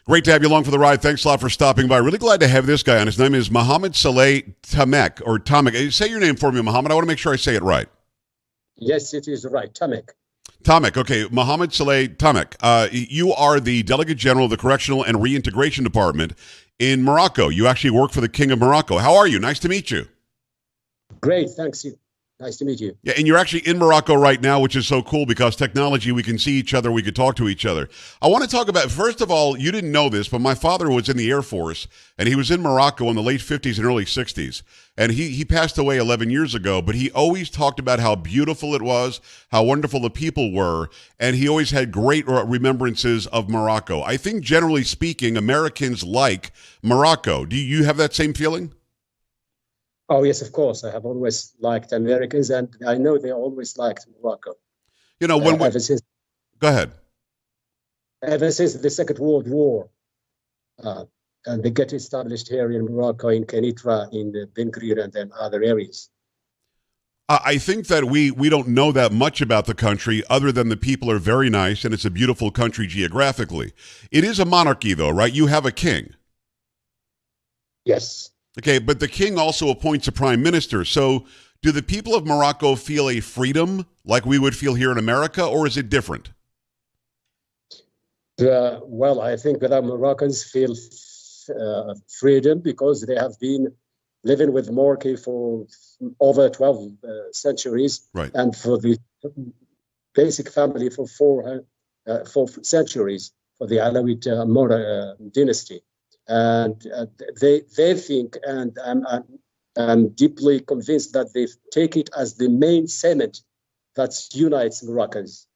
Great to have you along for the ride. Thanks a lot for stopping by. Really glad to have this guy on. His name is Mohammed Saleh Tamek, or Tamek. Say your name for me, Mohammed. I want to make sure I say it right. Yes, it is right. Tamek. Tamek. Okay, Mohammed Saleh Tamek. You are the Delegate General of the Correctional and Reintegration Department in Morocco. You actually work for the King of Morocco. How are you? Nice to meet you. Great, thanks. Nice to meet you. Yeah, and you're actually in Morocco right now, which is so cool because technology, we can see each other, we could talk to each other. I want to talk about, first of all, you didn't know this, but my father was in the Air Force, and he was in Morocco in the late 50s and early 60s. And he passed away 11 years ago, but he always talked about how beautiful it was, how wonderful the people were, and he always had great remembrances of Morocco. I think, generally speaking, Americans like Morocco. Do you have that same feeling? Oh, yes, of course. I have always liked Americans, and I know they always liked Morocco. You know, when ever since, go ahead. Ever since the Second World War, and they get established here in Morocco, in Kenitra, in Ben Guerir, and then other areas. I think that we don't know that much about the country other than the people are very nice, and it's a beautiful country geographically. It is a monarchy, though, right? You have a king. Yes. Okay, but the king also appoints a prime minister. So do the people of Morocco feel a freedom like we would feel here in America, or is it different? Well, I think that Moroccans feel freedom because they have been living with monarchy for over 12 centuries, right. And for the basic family for four centuries, for the Alawite dynasty. And they think, and I'm deeply convinced that they take it as the main cement that unites Moroccans.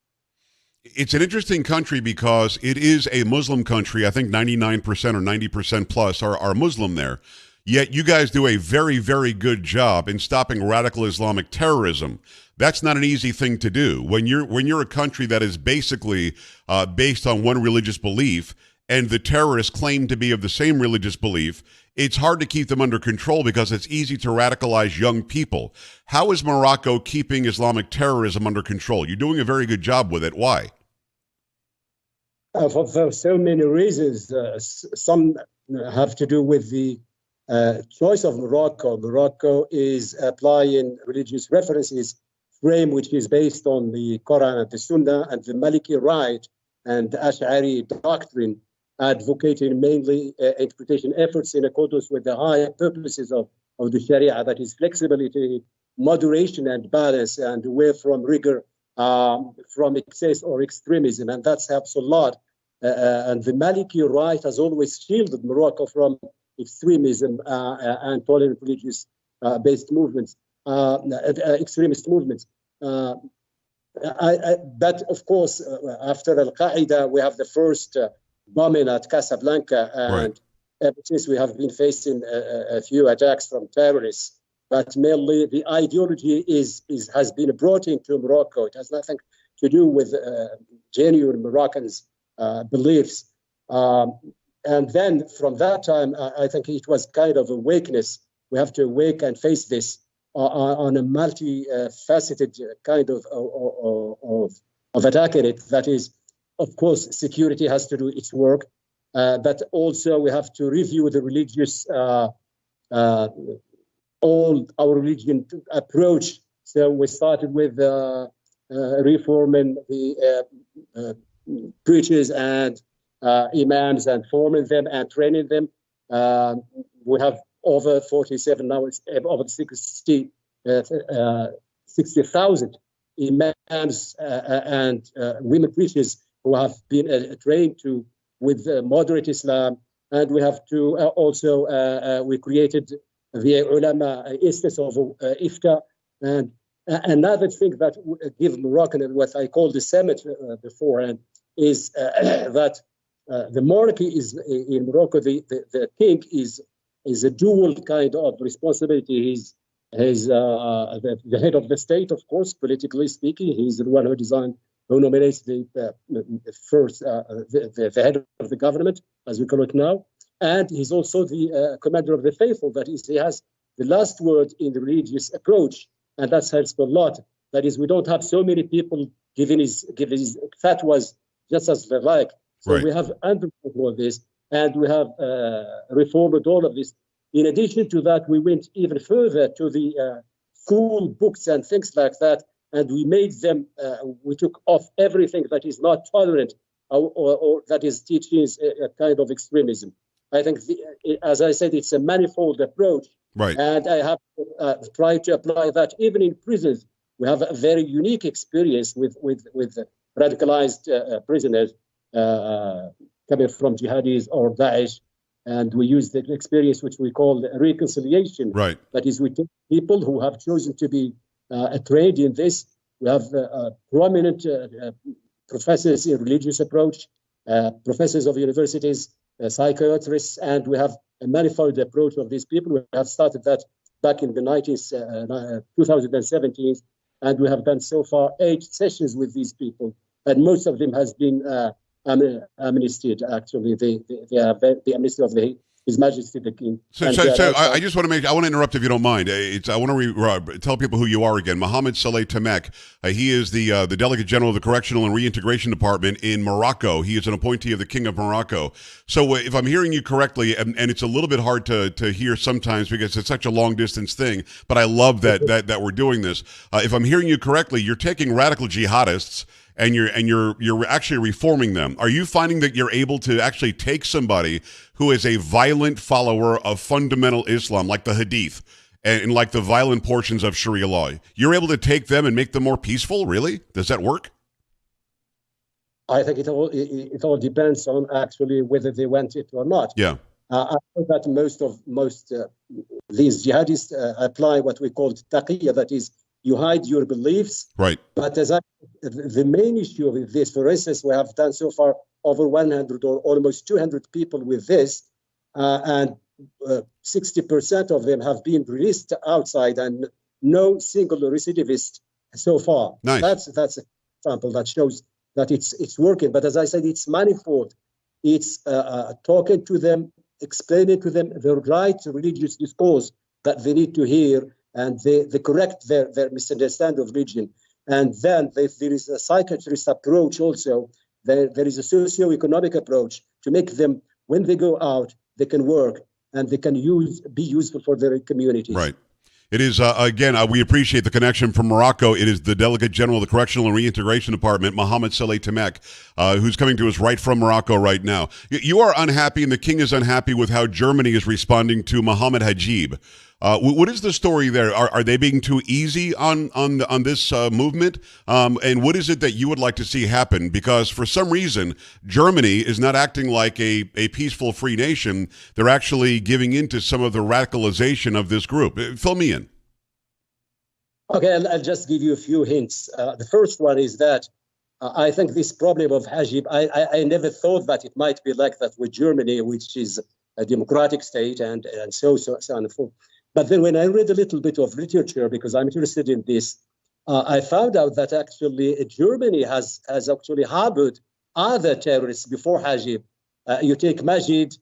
It's an interesting country because it is a Muslim country. I think 99% or 90% plus are Muslim there. Yet you guys do a very, very good job in stopping radical Islamic terrorism. That's not an easy thing to do. When you're a country that is basically based on one religious belief, and the terrorists claim to be of the same religious belief, it's hard to keep them under control because it's easy to radicalize young people. How is Morocco keeping Islamic terrorism under control? You're doing a very good job with it. Why? For so many reasons. Some have to do with the choice of Morocco. Morocco is applying religious references frame which is based on the Quran and the Sunnah and the Maliki right and the Ash'ari doctrine, advocating mainly interpretation efforts in accordance with the higher purposes of the Sharia, that is flexibility, moderation, and balance, and away from rigor, from excess or extremism, and that helps a lot. And the Maliki right has always shielded Morocco from extremism and tolerant religious-based movements, extremist movements. But of course, after Al-Qaeda, we have the first bombing at Casablanca, and right. Ever since we have been facing a few attacks from terrorists. But mainly the ideology has been brought into Morocco. It has nothing to do with genuine Moroccans' beliefs. And then from that time, I think it was kind of a weakness. We have to awake and face this on a multifaceted kind of attacking it. That is, of course, security has to do its work, but also we have to review the religious, all our religion approach. So we started with reforming the preachers and imams and forming them and training them. We have over 47, now it's over 60,000 imams and women preachers who have been trained with moderate Islam. And we have to also, we created the ulama instance of ifta. And another thing that gives Moroccan what I call the summit beforehand is that the monarchy is in Morocco, the king is a dual kind of responsibility. He's the head of the state, of course, politically speaking. He's the one who nominates the head of the government, as we call it now. And he's also the commander of the faithful. That is, he has the last word in the religious approach, and that helps a lot. That is, we don't have so many people giving his fatwas just as they like. So right. we have under control this. and we have reformed all of this. In addition to that, we went even further to the school books and things like that, and we made them, we took off everything that is not tolerant or that is teaching a kind of extremism. I think, as I said, it's a manifold approach. Right. And I have tried to apply that even in prisons. We have a very unique experience with radicalized prisoners coming from jihadis or Daesh. And we use the experience which we call reconciliation. Right. That is, we take people who have chosen to be trained in this. We have prominent professors in religious approach, professors of universities, psychiatrists, and we have a manifold approach of these people. We have started that back in the 2017, and we have done so far 8 sessions with these people, and most of them has been amnestied. Actually, they are the amnesty of His Majesty the King. So I just want to I want to interrupt if you don't mind. I want to tell people who you are again. Mohammed Saleh Tamek. He is the Delegate General of the Correctional and Reintegration Department in Morocco. He is an appointee of the King of Morocco. So if I'm hearing you correctly, and it's a little bit hard to hear sometimes because it's such a long distance thing, but I love that we're doing this. If I'm hearing you correctly, you're taking radical jihadists and you're actually reforming them. Are you finding that you're able to actually take somebody who is a violent follower of fundamental Islam, like the Hadith, and like the violent portions of Sharia law? You're able to take them and make them more peaceful? Really? Does that work? I think it all depends on actually whether they want it or not. Yeah. I think that most these jihadists apply what we call taqiyya, that is, you hide your beliefs. Right. But the main issue of this, for instance, we have done so far over 100 or almost 200 people with this, and 60% of them have been released outside, and no single recidivist so far. Nice. That's an example that shows that it's working. But as I said, it's manifold. It's talking to them, explaining to them the right religious discourse that they need to hear, and they correct their misunderstanding of religion. And then there is a psychiatrist approach also. There is a socio-economic approach to make them, when they go out, they can work and they can be useful for their community. Right. It is, again, we appreciate the connection from Morocco. It is the Delegate General of the Correctional and Reintegration Department, Mohammed Saleh Tamek, who's coming to us right from Morocco right now. You are unhappy, and the king is unhappy with how Germany is responding to Mohammed Hajib. What is the story there? Are they being too easy on this movement? And what is it that you would like to see happen? Because for some reason, Germany is not acting like a peaceful free nation. They're actually giving in to some of the radicalization of this group. Fill me in. Okay, I'll just give you a few hints. The first one is that I think this problem of Hajib, I never thought that it might be like that with Germany, which is a democratic state and so on and forth. But then when I read a little bit of literature, because I'm interested in this, I found out that actually Germany has actually harbored other terrorists before Hajib. You take Majid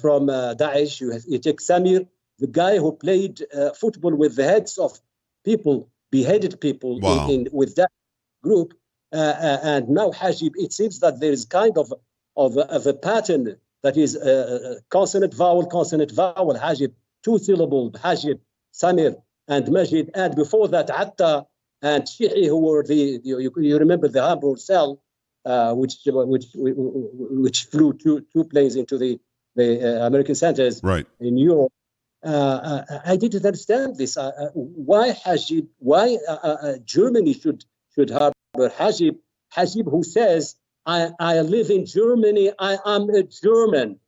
from Daesh, you take Samir, the guy who played football with the heads of people, beheaded people. Wow. With that group. And now Hajib, it seems that there is kind of a pattern that is consonant, vowel, Hajib. 2-syllable, Hajib, Samir, and Majid, and before that, Atta and Shi'i, who were you remember the Hamburg cell, which flew two planes into the American centers in Europe. I didn't understand this. Why Hajib? Why Germany should harbor Hajib? Hajib, who says, "I live in Germany. I am a German."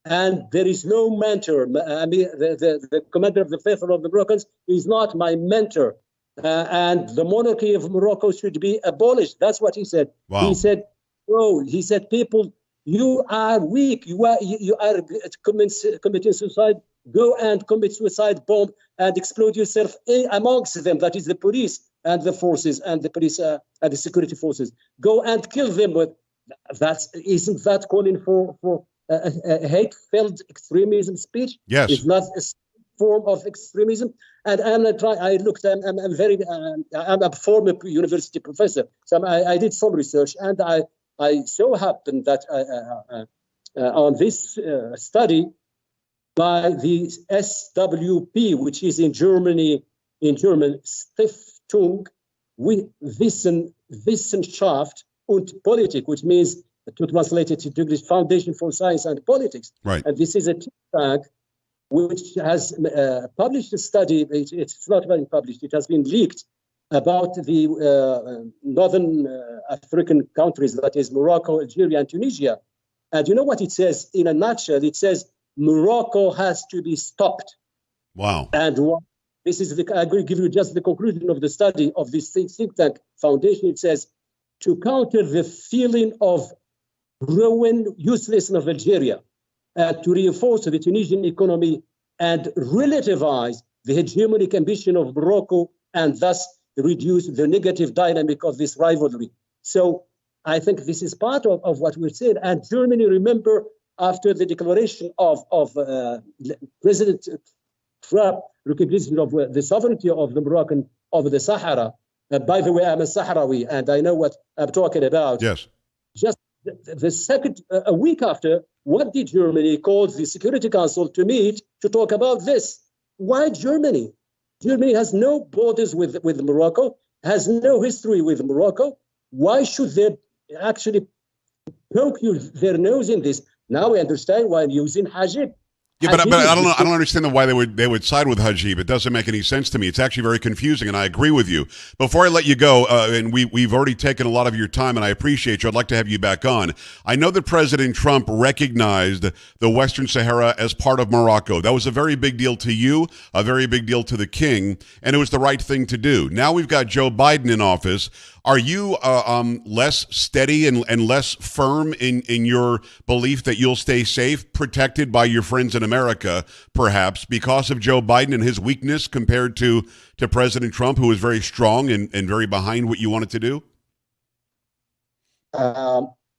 And there is no mentor. I mean, the commander of the faithful of the Moroccans is not my mentor. And the monarchy of Morocco should be abolished. That's what he said. Wow. He said, people, you are weak. You are committing suicide. Go and commit suicide bomb and explode yourself amongst them. That is the police and the forces and the police and the security forces. Go and kill them. But isn't that calling for a hate-filled extremism speech? Yes. It's not a form of extremism. And I'm a former university professor. So I did some research, and I so happened that on this study by the SWP, which is in German, Stiftung Wissenschaft und Politik, which means, to translate it into English, Foundation for Science and Politics. Right. And this is a think tank which has published a study. It's not been published, it has been leaked, about the northern African countries, that is Morocco, Algeria, and Tunisia. And you know what it says? In a nutshell, it says Morocco has to be stopped. Wow. And this is I will give you just the conclusion of the study of this think tank foundation. It says, to counter the feeling of growing uselessness of Algeria, to reinforce the Tunisian economy and relativize the hegemonic ambition of Morocco, and thus reduce the negative dynamic of this rivalry. So I think this is part of what we're saying. And Germany, remember, after the declaration of President Trump, recognition of the sovereignty of the Moroccan over the Sahara. By the way, I'm a Sahrawi, and I know what I'm talking about. Yes. Just the second, a week after, what did Germany call the Security Council to meet to talk about this? Why Germany? Germany has no borders with Morocco, has no history with Morocco. Why should they actually poke their nose in this? Now we understand why using Hajib. Yeah, but I don't understand why they would side with Hajib. It doesn't make any sense to me. It's actually very confusing, and I agree with you. Before I let you go, and we've already taken a lot of your time, and I appreciate you. I'd like to have you back on. I know that President Trump recognized the Western Sahara as part of Morocco. That was a very big deal to you, a very big deal to the king, and it was the right thing to do. Now we've got Joe Biden in office. Are you less steady and less firm in your belief that you'll stay safe, protected by your friends in America, perhaps, because of Joe Biden and his weakness compared to President Trump, who was very strong and very behind what you wanted to do?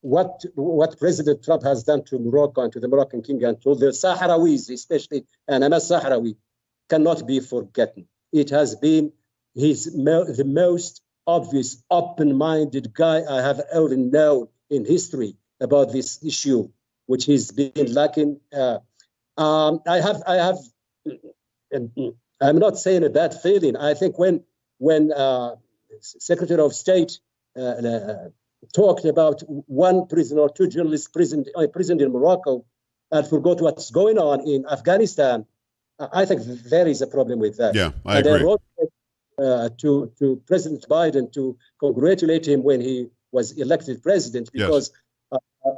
What President Trump has done to Morocco and to the Moroccan king and to the Sahrawis, especially, and I'm a Sahrawi, cannot be forgotten. It has been the most obvious, open-minded guy I have ever known in history about this issue, which has been lacking. I'm not saying a bad feeling. I think when Secretary of State talked about one prisoner or two journalists imprisoned in Morocco and forgot what's going on in Afghanistan, I think there is a problem with that. Yeah, I agree. I wrote to President Biden to congratulate him when he was elected president, because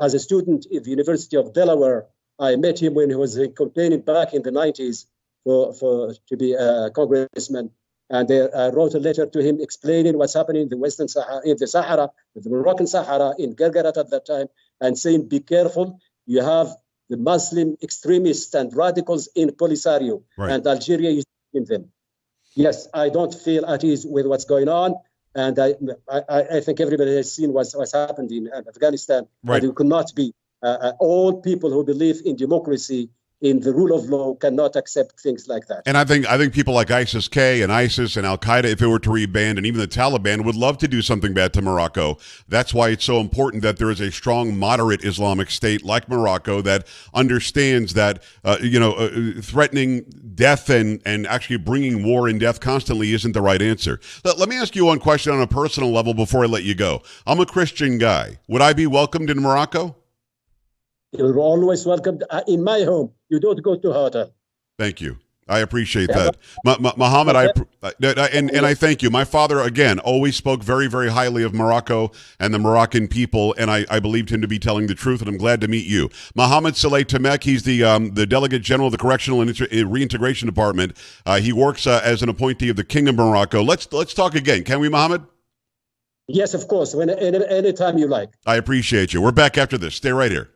as a student at the University of Delaware, I met him when he was campaigning back in the 90s to be a congressman. And I wrote a letter to him explaining what's happening in the Western Sahara, in the Sahara, the Moroccan Sahara, in Gargarat at that time, and saying, be careful, you have the Muslim extremists and radicals in Polisario, and Algeria is in them. Yes, I don't feel at ease with what's going on. And I think everybody has seen what's happened in Afghanistan. Right. And you cannot be, all people who believe in democracy, in the rule of law, cannot accept things like that. And I think people like ISIS-K and ISIS and Al-Qaeda, if it were to reband, and even the Taliban, would love to do something bad to Morocco. That's why it's so important that there is a strong, moderate Islamic state like Morocco that understands that, threatening death and actually bringing war and death constantly isn't the right answer. Let me ask you one question on a personal level before I let you go. I'm a Christian guy. Would I be welcomed in Morocco? You're always welcome in my home. You don't go to hotel. Thank you. I appreciate that. Muhammad, and I thank you. My father, again, always spoke very, very highly of Morocco and the Moroccan people, and I believed him to be telling the truth, and I'm glad to meet you. Mohammed Saleh Tamek, he's the Delegate General of the Correctional and Reintegration Department. He works as an appointee of the King of Morocco. Let's talk again. Can we, Mohammed? Yes, of course. Anytime you like. I appreciate you. We're back after this. Stay right here.